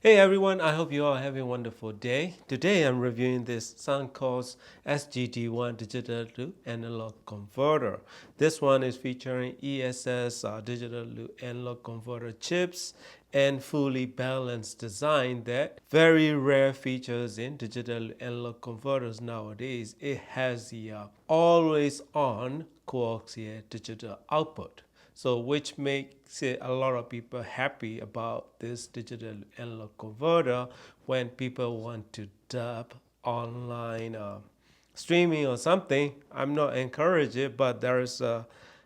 Hey everyone, I hope you all have a wonderful day. Today I'm reviewing this Soncoz SGD1 digital to analog converter. This one is featuring ESS digital to analog converter chips and fully balanced design that very rare features in digital analog converters nowadays. It has the always on coaxial digital output. So which makes it a lot of people happy about this digital analog converter when people want to dub online streaming or something. I'm not encouraging it, but there's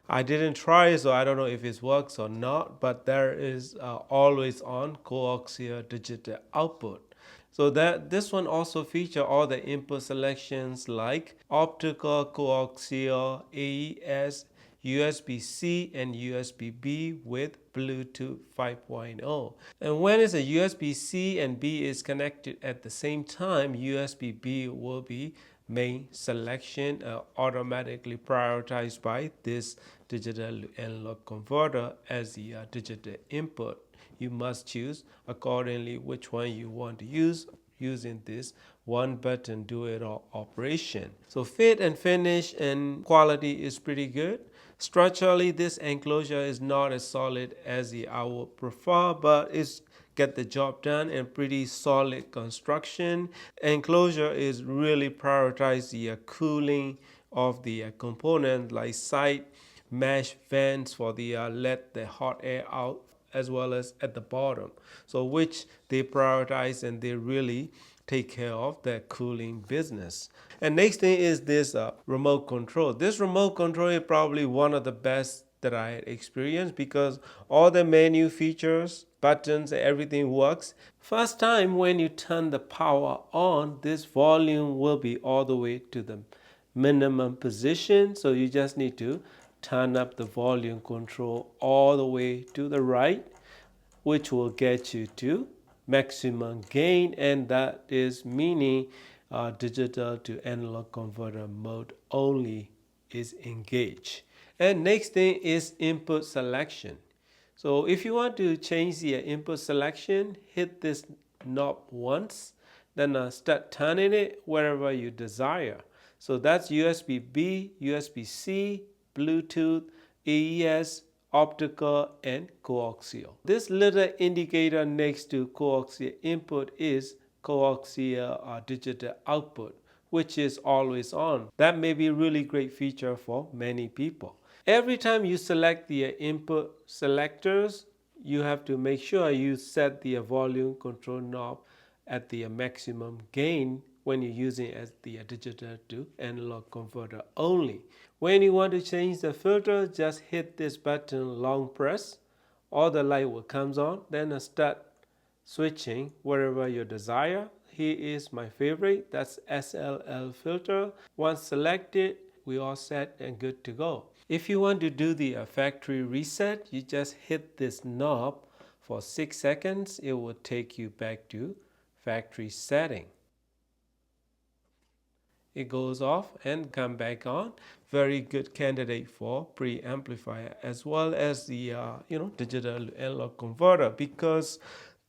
I didn't try it, so I don't know if it works or not. But there is always on coaxial digital output. So that this one also feature all the input selections like optical, coaxial, AES, USB-C and USB-B with Bluetooth 5.0. And when it's a USB-C and B is connected at the same time, USB-B will be main selection automatically prioritized by this digital analog converter as the digital input. You must choose accordingly which one you want to use using this one button do it all operation. So fit and finish and quality is pretty good. Structurally, this enclosure is not as solid as the I would prefer, but it's get the job done and pretty solid construction. Enclosure is really prioritize the cooling of the component like side mesh vents for the let the hot air out as well as at the bottom. So which they prioritize and they really take care of the cooling business. And next thing is this remote control. This remote control is probably one of the best that I had experienced because all the menu features, buttons, everything works. First time when you turn the power on, this volume will be all the way to the minimum position. So you just need to turn up the volume control all the way to the right, which will get you to maximum gain, and that is meaning digital to analog converter mode only is engaged. And next thing is input selection. So if you want to change the input selection, hit this knob once, then start turning it wherever you desire. So that's USB-B, USB-C, Bluetooth, AES, optical, and coaxial. This little indicator next to coaxial input is coaxial digital output, which is always on. That may be a really great feature for many people. Every time you select the input selectors, you have to make sure you set the volume control knob at the maximum gain when you're using it as the digital to analog converter only. When you want to change the filter, just hit this button long press. All the light will come on, then start switching wherever you desire. Here is my favorite, that's SLL filter. Once selected, we all set and good to go. If you want to do the factory reset, you just hit this knob for 6 seconds. It will take you back to factory setting. It goes off and come back on. Very good candidate for preamplifier as well as the digital analog converter, because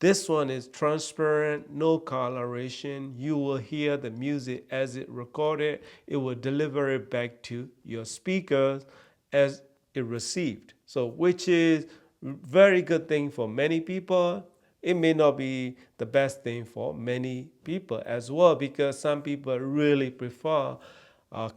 this one is transparent, no coloration. You will hear the music as it recorded. It will deliver it back to your speakers as it received. So which is very good thing for many people. It may not be the best thing for many people as well, because some people really prefer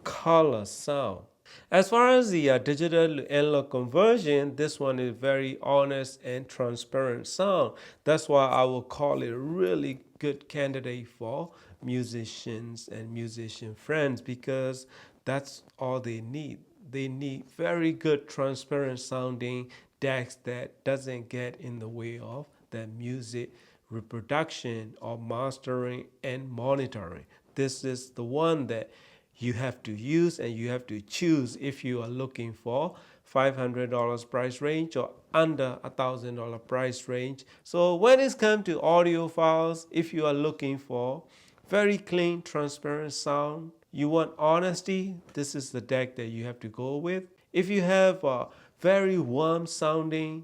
color sound. As far as the digital analog conversion, this one is very honest and transparent sound. That's why I will call it a really good candidate for musicians and musician friends, because that's all they need. They need very good transparent sounding DACs that doesn't get in the way of the music reproduction or mastering and monitoring. This is the one that you have to use and you have to choose if you are looking for $500 price range or under $1,000 price range. So when it's come to audio files, if you are looking for very clean, transparent sound, you want honesty, this is the DAC that you have to go with. If you have a very warm sounding,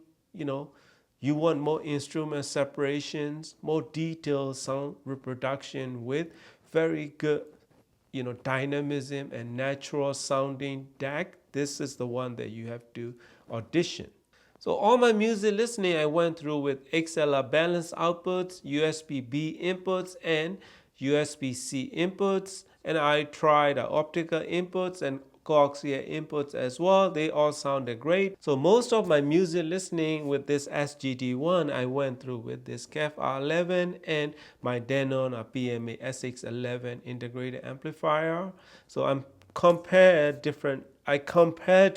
You want more instrument separations, more detailed sound reproduction with very good, dynamism and natural sounding DAC. This is the one that you have to audition. So all my music listening I went through with XLR balanced outputs, USB-B inputs, and USB-C inputs. And I tried optical inputs and coaxial inputs as well. They all sounded great. So most of my music listening with this SGD1 I went through with this KEF R11 and my Denon PMA SX11 integrated amplifier. So I compared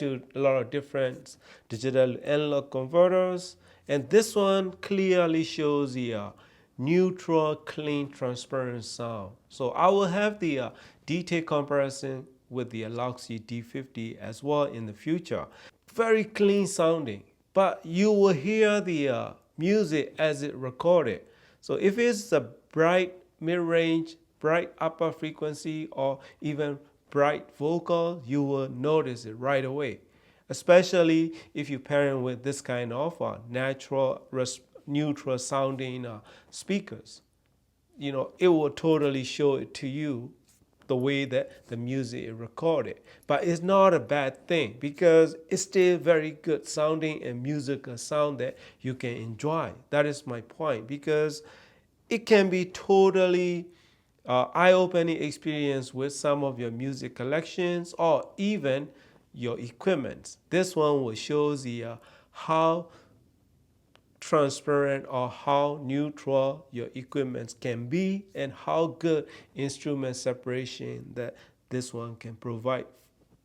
to a lot of different digital analog converters, and this one clearly shows the neutral, clean, transparent sound. So I will have the detailed comparison with the Luxy D50 as well in the future. Very clean sounding, but you will hear the music as it recorded. So if it's a bright mid-range, bright upper frequency, or even bright vocal, you will notice it right away. Especially if you pair it with this kind of natural, neutral sounding speakers. It will totally show it to you the way that the music is recorded. But it's not a bad thing because it's still very good sounding and musical sound that you can enjoy. That is my point, because it can be totally eye-opening experience with some of your music collections or even your equipment. This one will show the how transparent or how neutral your equipment can be and how good instrument separation that this one can provide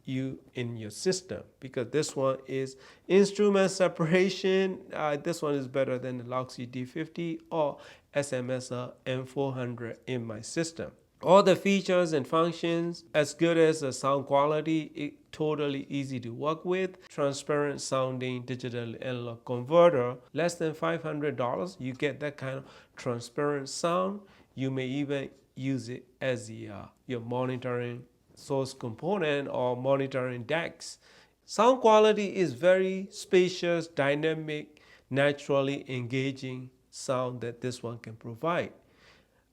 you in your system, because this one is instrument separation. This one is better than the Luxy D50 or SMSR M400 in my system. All the features and functions as good as the sound quality. It totally easy to work with. Transparent sounding digital analog converter, less than $500. You get that kind of transparent sound. You may even use it as your monitoring source component or monitoring DACs. Sound quality is very spacious, dynamic, naturally engaging sound that this one can provide.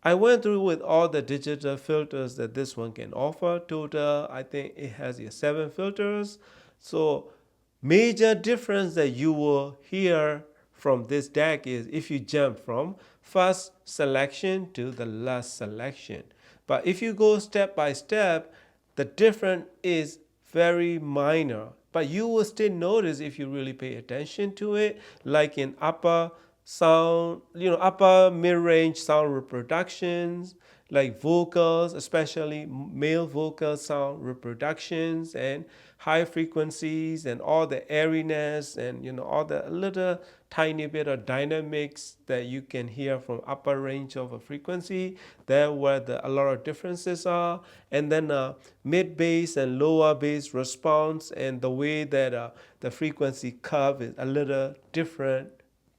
I went through with all the digital filters that this one can offer. Total, I think it has 7 filters. So major difference that you will hear from this DAC is if you jump from first selection to the last selection. But if you go step by step, the difference is very minor. But you will still notice if you really pay attention to it, like in upper sound, upper mid-range sound reproductions, like vocals, especially male vocal sound reproductions, and high frequencies and all the airiness and all the little tiny bit of dynamics that you can hear from upper range of a frequency. There where a lot of differences are. And then mid bass and lower bass response, and the way that the frequency curve is a little different,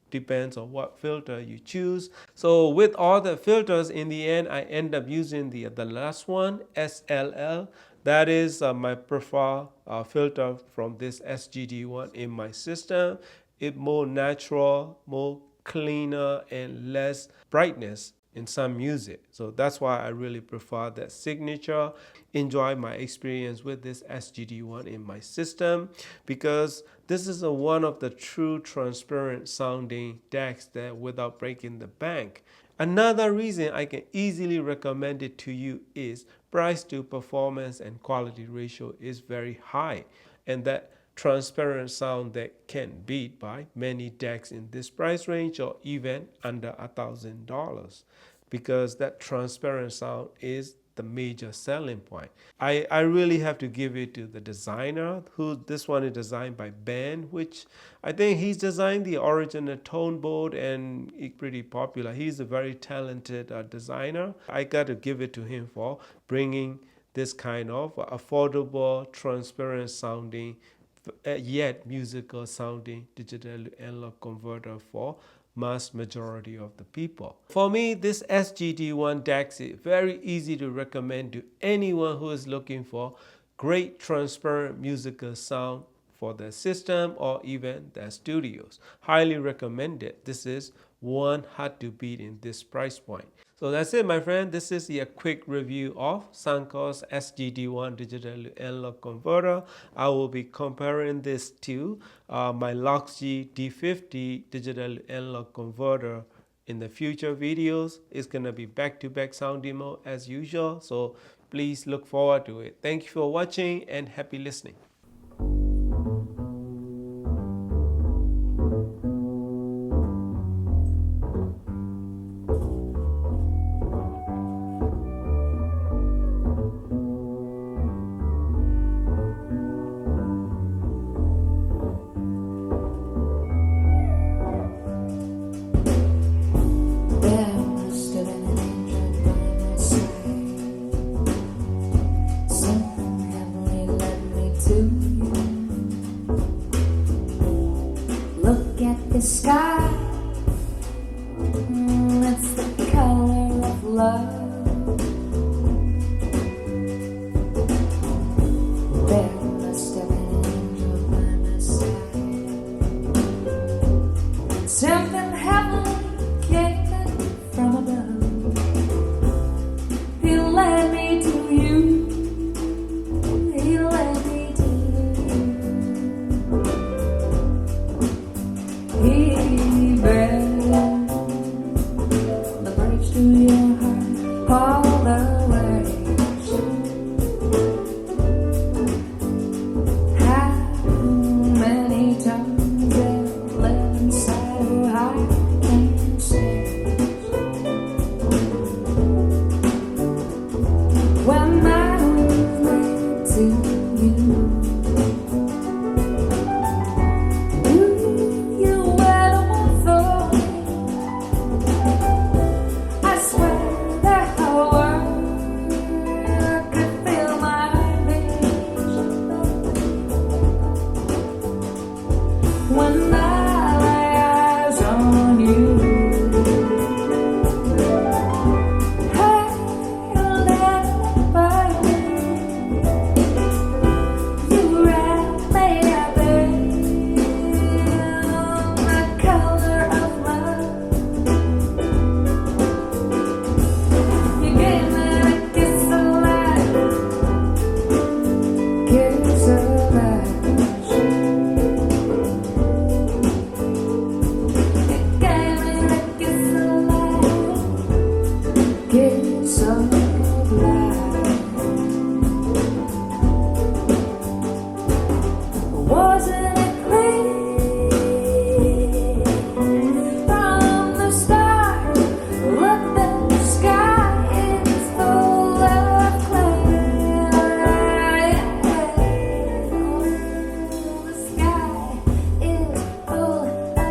depends on what filter you choose. So with all the filters, in the end I end up using the last one, SLL. That is my preferred filter from this SGD1 in my system. It more natural, more cleaner, and less brightness in some music. So that's why I really prefer that signature. Enjoy my experience with this SGD1 in my system, because this is one of the true transparent sounding DACs that without breaking the bank. Another reason I can easily recommend it to you is price to performance and quality ratio is very high, and that transparent sound that can beat by many DACs in this price range or even under $1,000, because that transparent sound is the major selling point. I really have to give it to the designer, who this one is designed by Ben, which I think he's designed the original tone board and it's pretty popular. He's a very talented designer. I got to give it to him for bringing this kind of affordable, transparent sounding yet musical sounding digital analog converter for mass majority of the people. For me, this SGD1 DAC is very easy to recommend to anyone who is looking for great transparent musical sound for their system or even their studios. Highly recommended. This is one hard to beat in this price point. So that's it, my friend. This is a quick review of Soncoz SGD1 digital analog converter. I will be comparing this to my Loxg D50 digital analog converter in the future videos. It's gonna be back-to-back sound demo as usual, so please look forward to it. Thank you for watching and happy listening. The sky, it's the color of love. There must have been an angel by my side. Something heavenly came from above. He led me to you. He led me to you. He burned the bridge to your heart all the way. How many times I've lived inside who I can't say. When I was led to you. When I lay eyes on you, I'll never you wrap me up in the color of love. You gave me a kiss of life, kiss of life. Wasn't it clear from the start? Look, the sky is full of clouds. The sky is full of